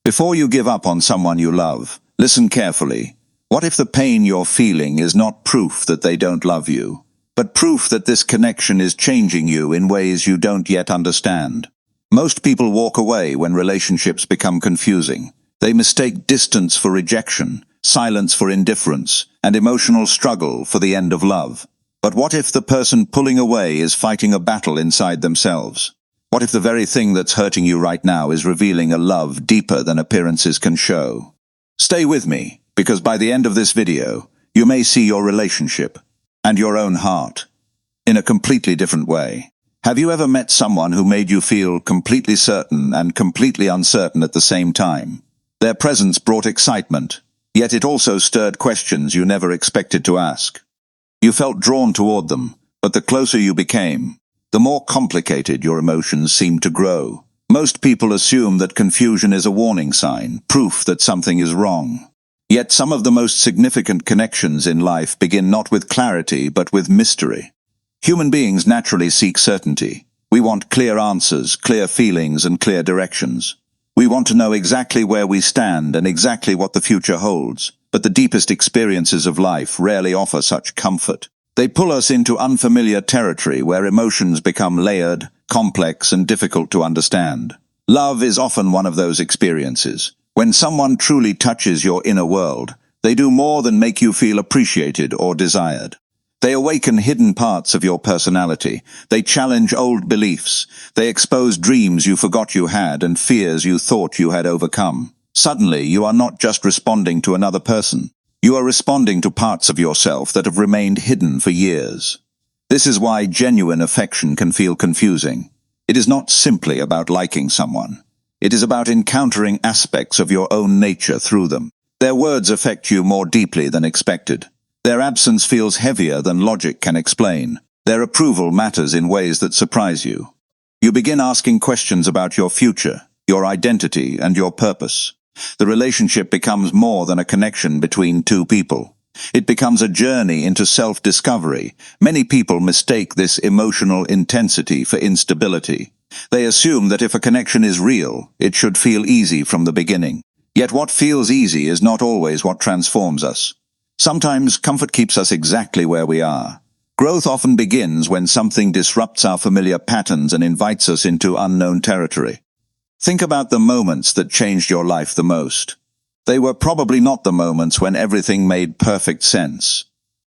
Before you give up on someone you love, listen carefully. What if the pain you're feeling is not proof that they don't love you, but proof that this connection is changing you in ways you don't yet understand? Most people walk away when relationships become confusing. They mistake distance for rejection, silence for indifference, and emotional struggle for the end of love. But what if the person pulling away is fighting a battle inside themselves? What if the very thing that's hurting you right now is revealing a love deeper than appearances can show? Stay with me, because by the end of this video, you may see your relationship and your own heart in a completely different way. Have you ever met someone who made you feel completely certain and completely uncertain at the same time? Their presence brought excitement, yet it also stirred questions you never expected to ask. You felt drawn toward them, but the closer you became, the more complicated your emotions seemed to grow. Most people assume that confusion is a warning sign, proof that something is wrong. Yet some of the most significant connections in life begin not with clarity but with mystery. Human beings naturally seek certainty. We want clear answers, clear feelings, and clear directions. We want to know exactly where we stand and exactly what the future holds, but the deepest experiences of life rarely offer such comfort. They pull us into unfamiliar territory where emotions become layered, complex, and difficult to understand. Love is often one of those experiences. When someone truly touches your inner world, they do more than make you feel appreciated or desired. They awaken hidden parts of your personality. They challenge old beliefs. They expose dreams you forgot you had and fears you thought you had overcome. Suddenly, you are not just responding to another person. You are responding to parts of yourself that have remained hidden for years. This is why genuine affection can feel confusing. It is not simply about liking someone. It is about encountering aspects of your own nature through them. Their words affect you more deeply than expected. Their absence feels heavier than logic can explain. Their approval matters in ways that surprise you. You begin asking questions about your future, your identity, and your purpose. The relationship becomes more than a connection between two people. It becomes a journey into self-discovery. Many people mistake this emotional intensity for instability. They assume that if a connection is real, it should feel easy from the beginning. Yet what feels easy is not always what transforms us. Sometimes comfort keeps us exactly where we are. Growth often begins when something disrupts our familiar patterns and invites us into unknown territory. Think about the moments that changed your life the most. They were probably not the moments when everything made perfect sense.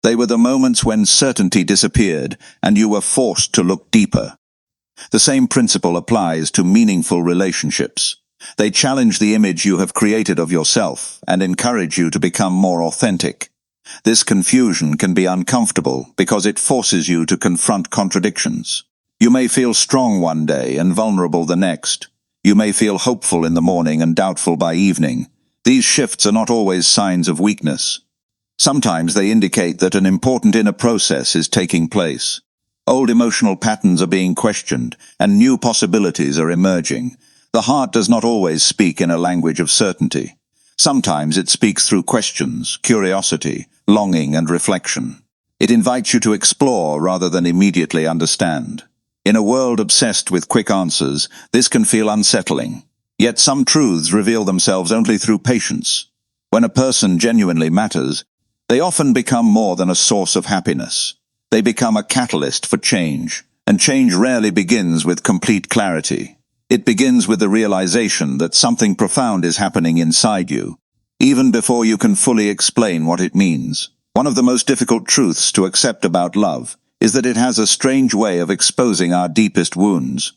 They were the moments when certainty disappeared and you were forced to look deeper. The same principle applies to meaningful relationships. They challenge the image you have created of yourself and encourage you to become more authentic. This confusion can be uncomfortable because it forces you to confront contradictions. You may feel strong one day and vulnerable the next. You may feel hopeful in the morning and doubtful by evening. These shifts are not always signs of weakness. Sometimes they indicate that an important inner process is taking place. Old emotional patterns are being questioned, and new possibilities are emerging. The heart does not always speak in a language of certainty. Sometimes it speaks through questions, curiosity, longing, and reflection. It invites you to explore rather than immediately understand. In a world obsessed with quick answers, this can feel unsettling. Yet some truths reveal themselves only through patience. When a person genuinely matters, they often become more than a source of happiness. They become a catalyst for change, and change rarely begins with complete clarity. It begins with the realization that something profound is happening inside you, even before you can fully explain what it means. One of the most difficult truths to accept about love is that it has a strange way of exposing our deepest wounds.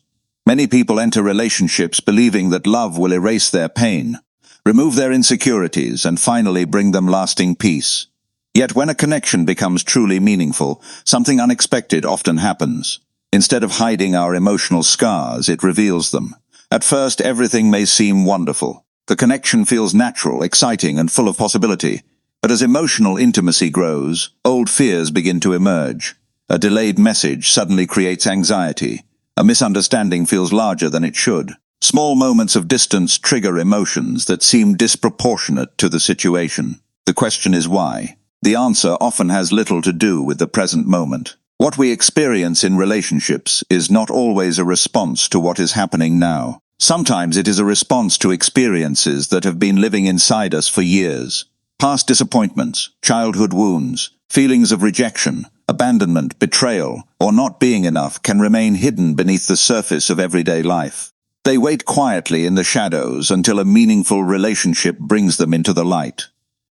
Many people enter relationships believing that love will erase their pain, remove their insecurities, and finally bring them lasting peace. Yet when a connection becomes truly meaningful, something unexpected often happens. Instead of hiding our emotional scars, it reveals them. At first, everything may seem wonderful. The connection feels natural, exciting, and full of possibility. But as emotional intimacy grows, old fears begin to emerge. A delayed message suddenly creates anxiety. A misunderstanding feels larger than it should. Small moments of distance trigger emotions that seem disproportionate to the situation. The question is why? The answer often has little to do with the present moment. What we experience in relationships is not always a response to what is happening now. Sometimes it is a response to experiences that have been living inside us for years. Past disappointments, childhood wounds, feelings of rejection, abandonment, betrayal, or not being enough can remain hidden beneath the surface of everyday life. They wait quietly in the shadows until a meaningful relationship brings them into the light.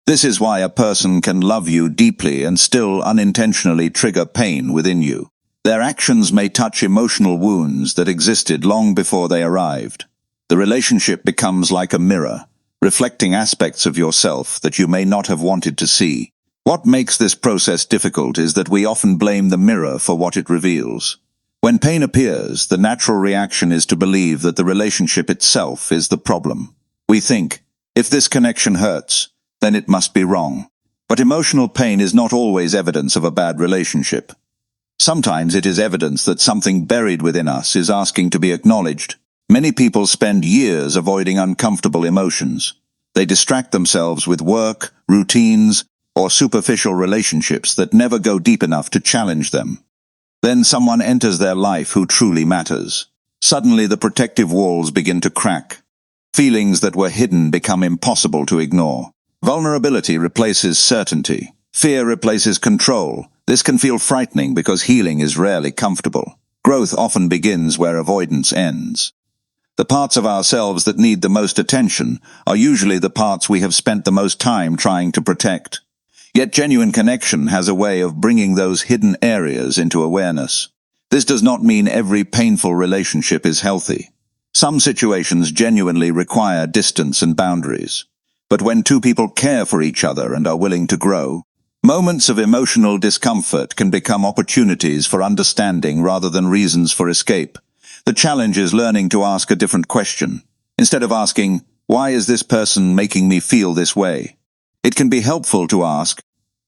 This is why a person can love you deeply and still unintentionally trigger pain within you. Their actions may touch emotional wounds that existed long before they arrived. The relationship becomes like a mirror, reflecting aspects of yourself that you may not have wanted to see. What makes this process difficult is that we often blame the mirror for what it reveals. When pain appears, the natural reaction is to believe that the relationship itself is the problem. We think, if this connection hurts, then it must be wrong. But emotional pain is not always evidence of a bad relationship. Sometimes it is evidence that something buried within us is asking to be acknowledged. Many people spend years avoiding uncomfortable emotions. They distract themselves with work, routines, or superficial relationships that never go deep enough to challenge them. Then someone enters their life who truly matters. Suddenly the protective walls begin to crack. Feelings that were hidden become impossible to ignore. Vulnerability replaces certainty. Fear replaces control. This can feel frightening because healing is rarely comfortable. Growth often begins where avoidance ends. The parts of ourselves that need the most attention are usually the parts we have spent the most time trying to protect. Yet genuine connection has a way of bringing those hidden areas into awareness. This does not mean every painful relationship is healthy. Some situations genuinely require distance and boundaries. But when two people care for each other and are willing to grow, moments of emotional discomfort can become opportunities for understanding rather than reasons for escape. The challenge is learning to ask a different question. Instead of asking, "Why is this person making me feel this way?" It can be helpful to ask,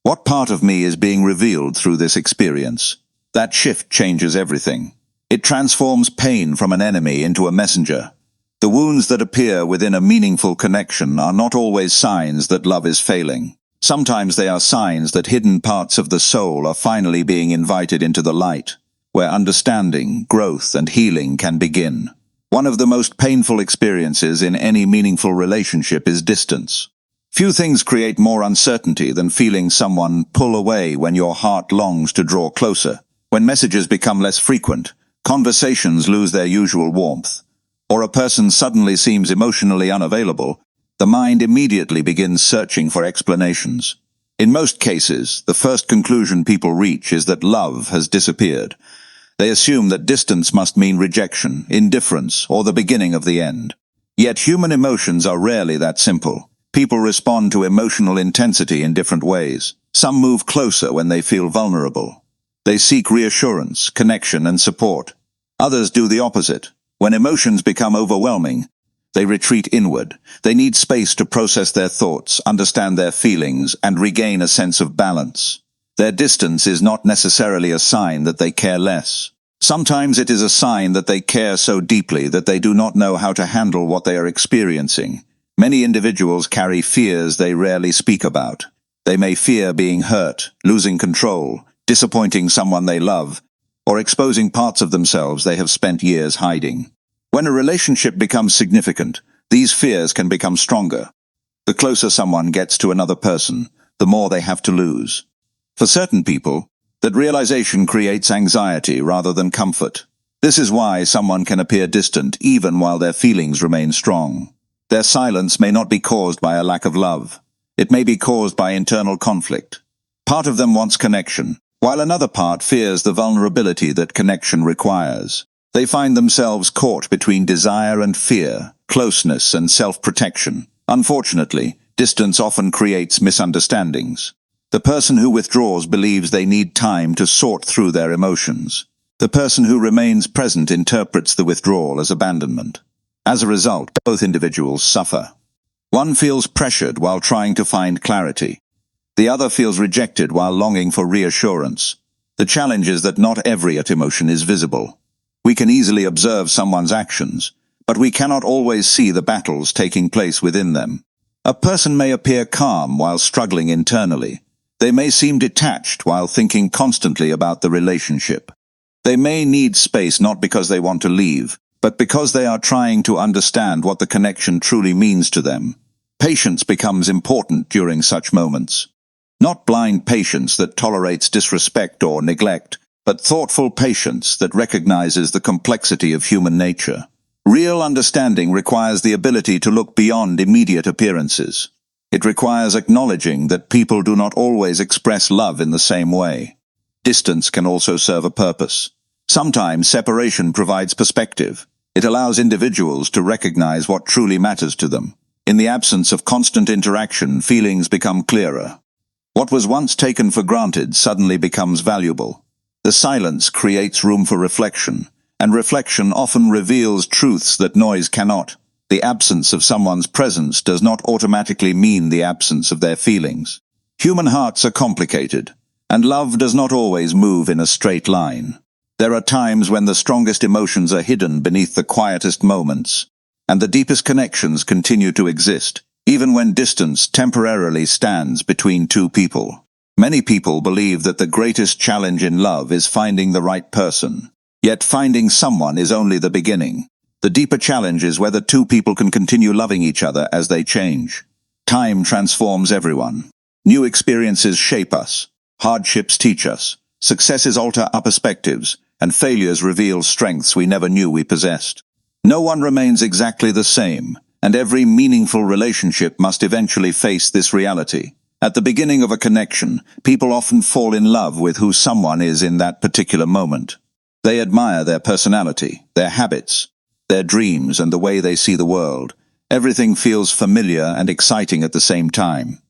"What part of me is being revealed through this experience?" That shift changes everything. It transforms pain from an enemy into a messenger. The wounds that appear within a meaningful connection are not always signs that love is failing. Sometimes they are signs that hidden parts of the soul are finally being invited into the light, where understanding, growth, and healing can begin. One of the most painful experiences in any meaningful relationship is distance. Few things create more uncertainty than feeling someone pull away when your heart longs to draw closer. When messages become less frequent, conversations lose their usual warmth, or a person suddenly seems emotionally unavailable, the mind immediately begins searching for explanations. In most cases, the first conclusion people reach is that love has disappeared. They assume that distance must mean rejection, indifference, or the beginning of the end. Yet human emotions are rarely that simple. People respond to emotional intensity in different ways. Some move closer when they feel vulnerable. They seek reassurance, connection, and support. Others do the opposite. When emotions become overwhelming, they retreat inward. They need space to process their thoughts, understand their feelings, and regain a sense of balance. Their distance is not necessarily a sign that they care less. Sometimes it is a sign that they care so deeply that they do not know how to handle what they are experiencing. Many individuals carry fears they rarely speak about. They may fear being hurt, losing control, disappointing someone they love, or exposing parts of themselves they have spent years hiding. When a relationship becomes significant, these fears can become stronger. The closer someone gets to another person, the more they have to lose. For certain people, that realization creates anxiety rather than comfort. This is why someone can appear distant even while their feelings remain strong. Their silence may not be caused by a lack of love. It may be caused by internal conflict. Part of them wants connection, while another part fears the vulnerability that connection requires. They find themselves caught between desire and fear, closeness and self-protection. Unfortunately, distance often creates misunderstandings. The person who withdraws believes they need time to sort through their emotions. The person who remains present interprets the withdrawal as abandonment. As a result, both individuals suffer. One feels pressured while trying to find clarity. The other feels rejected while longing for reassurance. The challenge is that not every emotion is visible. We can easily observe someone's actions, but we cannot always see the battles taking place within them. A person may appear calm while struggling internally. They may seem detached while thinking constantly about the relationship. They may need space not because they want to leave, but because they are trying to understand what the connection truly means to them. Patience becomes important during such moments. Not blind patience that tolerates disrespect or neglect, but thoughtful patience that recognizes the complexity of human nature. Real understanding requires the ability to look beyond immediate appearances. It requires acknowledging that people do not always express love in the same way. Distance can also serve a purpose. Sometimes separation provides perspective. It allows individuals to recognize what truly matters to them. In the absence of constant interaction, feelings become clearer. What was once taken for granted suddenly becomes valuable. The silence creates room for reflection, and reflection often reveals truths that noise cannot. The absence of someone's presence does not automatically mean the absence of their feelings. Human hearts are complicated, and love does not always move in a straight line. There are times when the strongest emotions are hidden beneath the quietest moments, and the deepest connections continue to exist, even when distance temporarily stands between two people. Many people believe that the greatest challenge in love is finding the right person. Yet finding someone is only the beginning. The deeper challenge is whether two people can continue loving each other as they change. Time transforms everyone. New experiences shape us. Hardships teach us. Successes alter our perspectives, and failures reveal strengths we never knew we possessed. No one remains exactly the same, and every meaningful relationship must eventually face this reality. At the beginning of a connection, people often fall in love with who someone is in that particular moment. They admire their personality, their habits, their dreams, and the way they see the world. Everything feels familiar and exciting at the same time.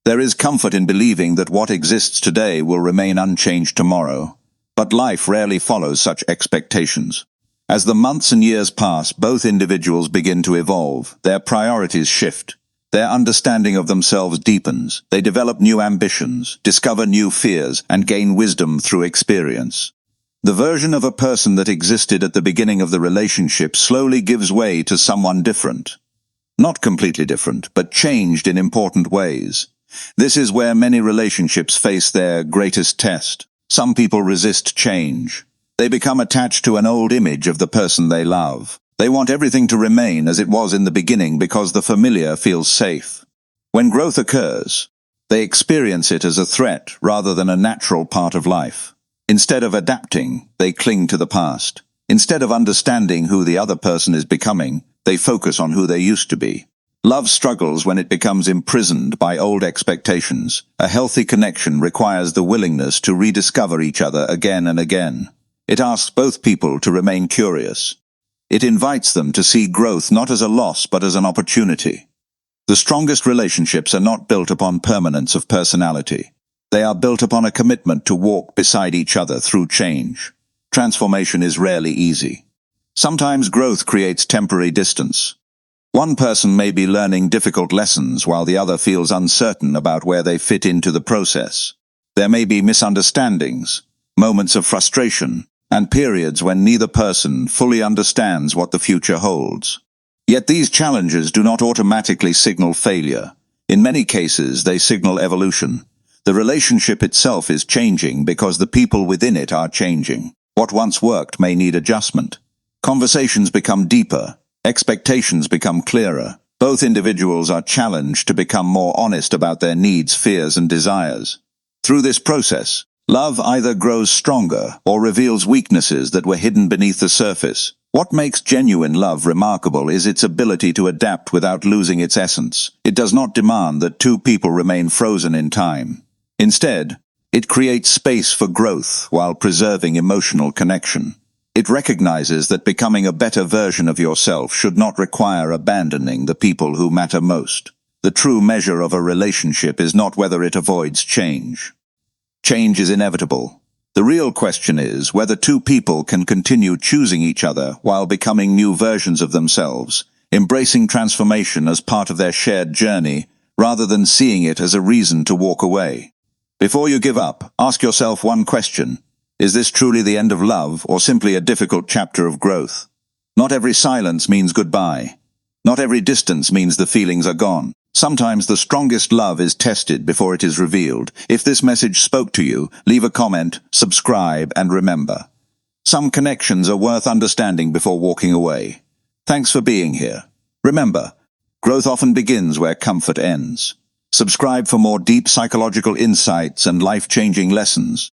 There is comfort in believing that what exists today will remain unchanged tomorrow. But life rarely follows such expectations. As the months and years pass, both individuals begin to evolve. Their priorities shift. Their understanding of themselves deepens. They develop new ambitions, discover new fears, and gain wisdom through experience. The version of a person that existed at the beginning of the relationship slowly gives way to someone different. Not completely different, but changed in important ways. This is where many relationships face their greatest test. Some people resist change. They become attached to an old image of the person they love. They want everything to remain as it was in the beginning because the familiar feels safe. When growth occurs, they experience it as a threat rather than a natural part of life. Instead of adapting, they cling to the past. Instead of understanding who the other person is becoming, they focus on who they used to be. Love struggles when it becomes imprisoned by old expectations. A healthy connection requires the willingness to rediscover each other again and again. It asks both people to remain curious. It invites them to see growth not as a loss but as an opportunity. The strongest relationships are not built upon permanence of personality. They are built upon a commitment to walk beside each other through change. Transformation is rarely easy. Sometimes growth creates temporary distance. One person may be learning difficult lessons while the other feels uncertain about where they fit into the process. There may be misunderstandings, moments of frustration, and periods when neither person fully understands what the future holds. Yet these challenges do not automatically signal failure. In many cases, they signal evolution. The relationship itself is changing because the people within it are changing. What once worked may need adjustment. Conversations become deeper. Expectations become clearer. Both individuals are challenged to become more honest about their needs, fears, and desires. Through this process, love either grows stronger or reveals weaknesses that were hidden beneath the surface. What makes genuine love remarkable is its ability to adapt without losing its essence. It does not demand that two people remain frozen in time. Instead, it creates space for growth while preserving emotional connection. It recognizes that becoming a better version of yourself should not require abandoning the people who matter most. The true measure of a relationship is not whether it avoids change. Change is inevitable. The real question is whether two people can continue choosing each other while becoming new versions of themselves, embracing transformation as part of their shared journey, rather than seeing it as a reason to walk away. Before you give up, ask yourself one question. Is this truly the end of love, or simply a difficult chapter of growth? Not every silence means goodbye. Not every distance means the feelings are gone. Sometimes the strongest love is tested before it is revealed. If this message spoke to you, leave a comment, subscribe, and remember, Some connections are worth understanding before walking away. Thanks for being here. Remember, growth often begins where comfort ends. Subscribe for more deep psychological insights and life-changing lessons.